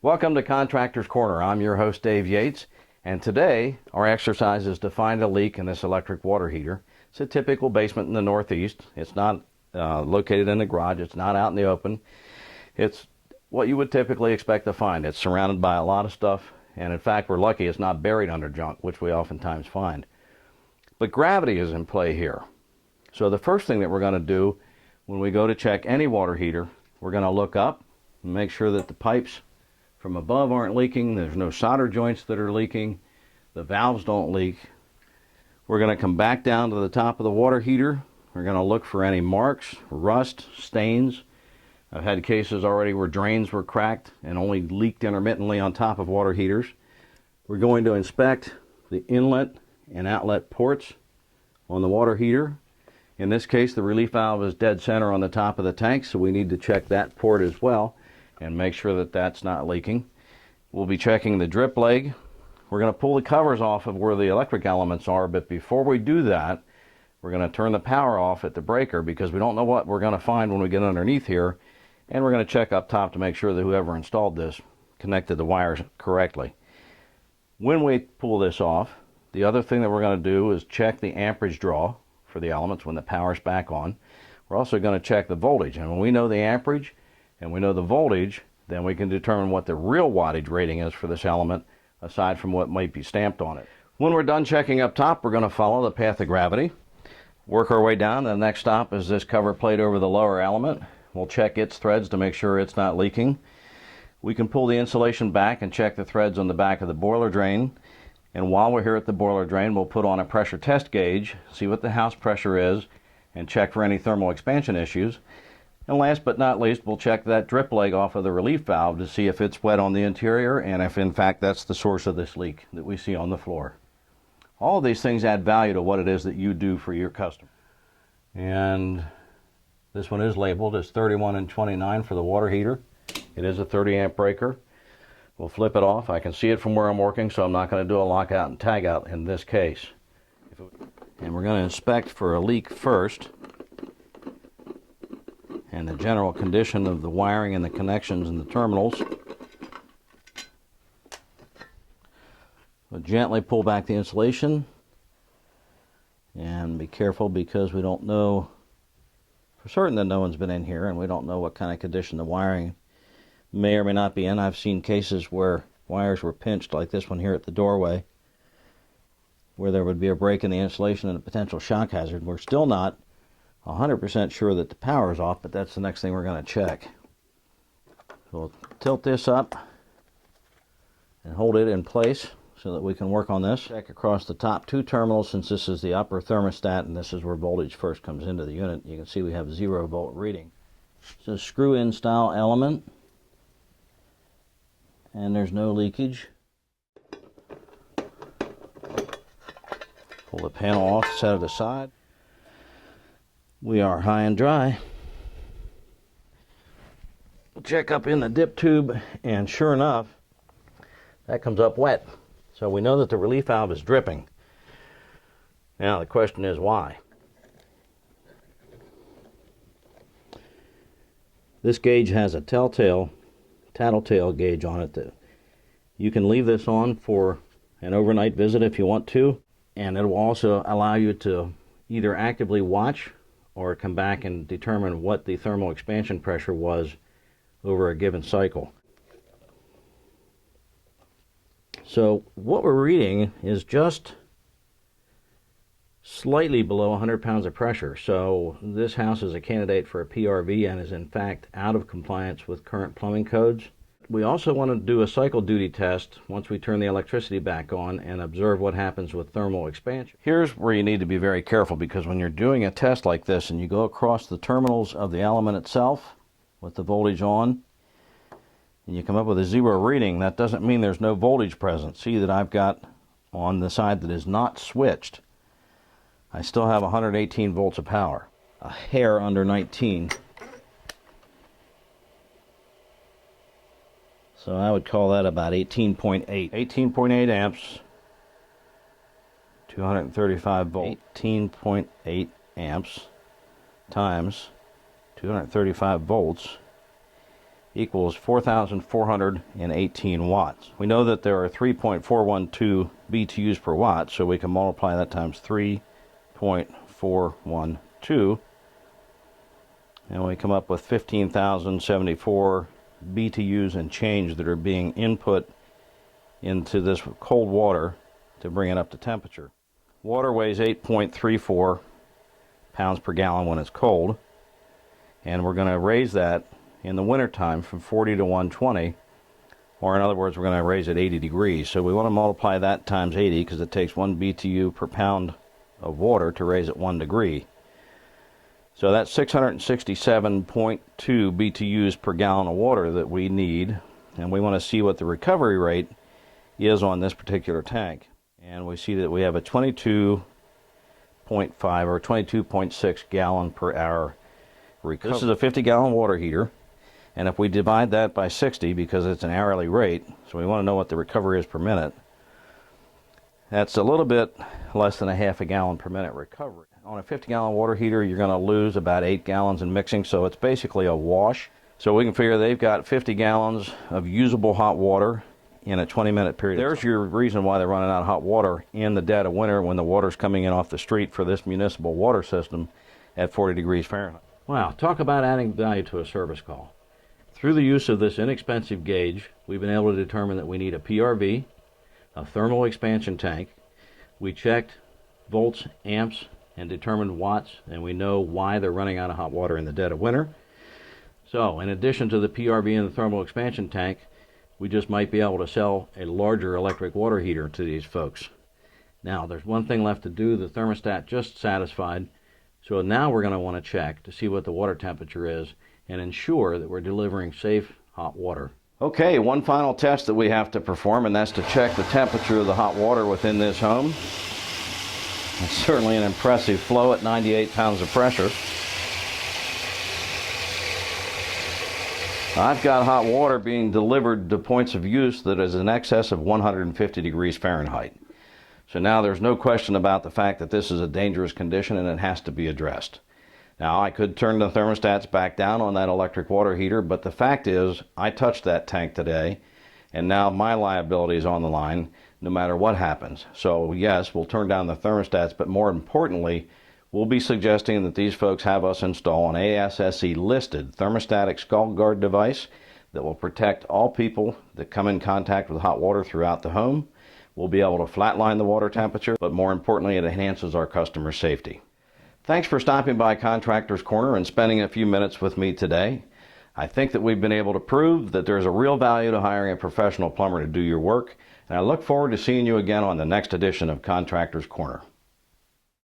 Welcome to Contractors Corner. I'm your host, Dave Yates, and today our exercise is to find a leak in this electric water heater. It's a typical basement in the Northeast. It's not located in the garage. It's not out in the open. It's what you would typically expect to find. It's surrounded by a lot of stuff, and in fact, we're lucky it's not buried under junk, which we oftentimes find. But gravity is in play here. So the first thing that we're going to do when we go to check any water heater, we're going to look up and make sure that the pipes from above aren't leaking. There's no solder joints that are leaking. The valves don't leak. We're going to come back down to the top of the water heater. We're going to look for any marks, rust, stains. I've had cases already where drains were cracked and only leaked intermittently on top of water heaters. We're going to inspect the inlet and outlet ports on the water heater. In this case, the relief valve is dead center on the top of the tank, so we need to check that port as well and make sure that that's not leaking. We'll be checking the drip leg. We're going to pull the covers off of where the electric elements are, but before we do that, we're going to turn the power off at the breaker because we don't know what we're going to find when we get underneath here, and we're going to check up top to make sure that whoever installed this connected the wires correctly. When we pull this off, the other thing that we're going to do is check the amperage draw for the elements when the power's back on. We're also going to check the voltage, and when we know the amperage and we know the voltage, then we can determine what the real wattage rating is for this element aside from what might be stamped on it. When we're done checking up top, we're going to follow the path of gravity, work our way down. The next stop is this cover plate over the lower element. We'll check its threads to make sure it's not leaking. We can pull the insulation back and check the threads on the back of the boiler drain. And while we're here at the boiler drain, we'll put on a pressure test gauge, see what the house pressure is, and check for any thermal expansion issues. And last but not least, we'll check that drip leg off of the relief valve to see if it's wet on the interior and if in fact that's the source of this leak that we see on the floor. All of these things add value to what it is that you do for your customer. And this one is labeled as 31 and 29 for the water heater. It is a 30 amp breaker. We'll flip it off. I can see it from where I'm working, so I'm not going to do a lockout and tag out in this case. And we're going to inspect for a leak first and the general condition of the wiring and the connections and the terminals. We'll gently pull back the insulation and be careful because we don't know for certain that no one's been in here and we don't know what kind of condition the wiring may or may not be in. I've seen cases where wires were pinched like this one here at the doorway where there would be a break in the insulation and a potential shock hazard. We're still not 100% sure that the power is off, but that's the next thing we're going to check. So we'll tilt this up and hold it in place so that we can work on this. Check across the top two terminals since this is the upper thermostat and this is where voltage first comes into the unit. You can see we have 0 volt reading. It's a screw-in style element and there's no leakage. Pull the panel off, set it aside. We are high and dry. We'll check up in the dip tube, and sure enough, that comes up wet. So we know that the relief valve is dripping. Now the question is why? This gauge has a tattletale gauge on it. You can leave this on for an overnight visit if you want to, and it will also allow you to either actively watch or come back and determine what the thermal expansion pressure was over a given cycle. So what we're reading is just slightly below 100 pounds of pressure. So this house is a candidate for a PRV and is in fact out of compliance with current plumbing codes. We also want to do a cycle duty test once we turn the electricity back on and observe what happens with thermal expansion. Here's where you need to be very careful because when you're doing a test like this and you go across the terminals of the element itself with the voltage on and you come up with a 0 reading, that doesn't mean there's no voltage present. See that I've got on the side that is not switched, I still have 118 volts of power, a hair under 19. So I would call that about 18.8. 18.8 amps, 235 volts. 18.8 amps times 235 volts equals 4,418 watts. We know that there are 3.412 BTUs per watt, so we can multiply that times 3.412, and we come up with 15,074 BTUs and change that are being input into this cold water to bring it up to temperature. Water weighs 8.34 pounds per gallon when it's cold, and we're going to raise that in the wintertime from 40 to 120, or in other words, we're going to raise it 80 degrees. So we want to multiply that times 80 because it takes 1 BTU per pound of water to raise it 1 degree. So that's 667.2 BTUs per gallon of water that we need, and we want to see what the recovery rate is on this particular tank. And we see that we have a 22.5 or 22.6 gallon per hour recovery. This is a 50-gallon water heater, and if we divide that by 60, because it's an hourly rate, so we want to know what the recovery is per minute, that's a little bit less than a half a gallon per minute recovery. On a 50-gallon water heater, you're going to lose about 8 gallons in mixing, so it's basically a wash. So we can figure they've got 50 gallons of usable hot water in a 20-minute period. There's your reason why they're running out of hot water in the dead of winter when the water's coming in off the street for this municipal water system at 40 degrees Fahrenheit. Wow, talk about adding value to a service call. Through the use of this inexpensive gauge, we've been able to determine that we need a PRV, a thermal expansion tank. We checked volts, amps, and determined watts, and we know why they're running out of hot water in the dead of winter. So, in addition to the PRV and the thermal expansion tank, we just might be able to sell a larger electric water heater to these folks. Now, there's one thing left to do. The thermostat just satisfied, so now we're going to want to check to see what the water temperature is and ensure that we're delivering safe hot water. Okay, one final test that we have to perform, and that's to check the temperature of the hot water within this home. It's certainly an impressive flow at 98 pounds of pressure. I've got hot water being delivered to points of use that is in excess of 150 degrees Fahrenheit. So now there's no question about the fact that this is a dangerous condition and it has to be addressed. Now, I could turn the thermostats back down on that electric water heater, but the fact is I touched that tank today, and now my liability is on the line no matter what happens. So yes, we'll turn down the thermostats, but more importantly, we'll be suggesting that these folks have us install an ASSE listed thermostatic scald guard device that will protect all people that come in contact with hot water throughout the home. We'll be able to flatline the water temperature, but more importantly, it enhances our customer safety. Thanks for stopping by Contractors Corner and spending a few minutes with me today. I think that we've been able to prove that there's a real value to hiring a professional plumber to do your work, and I look forward to seeing you again on the next edition of Contractors Corner.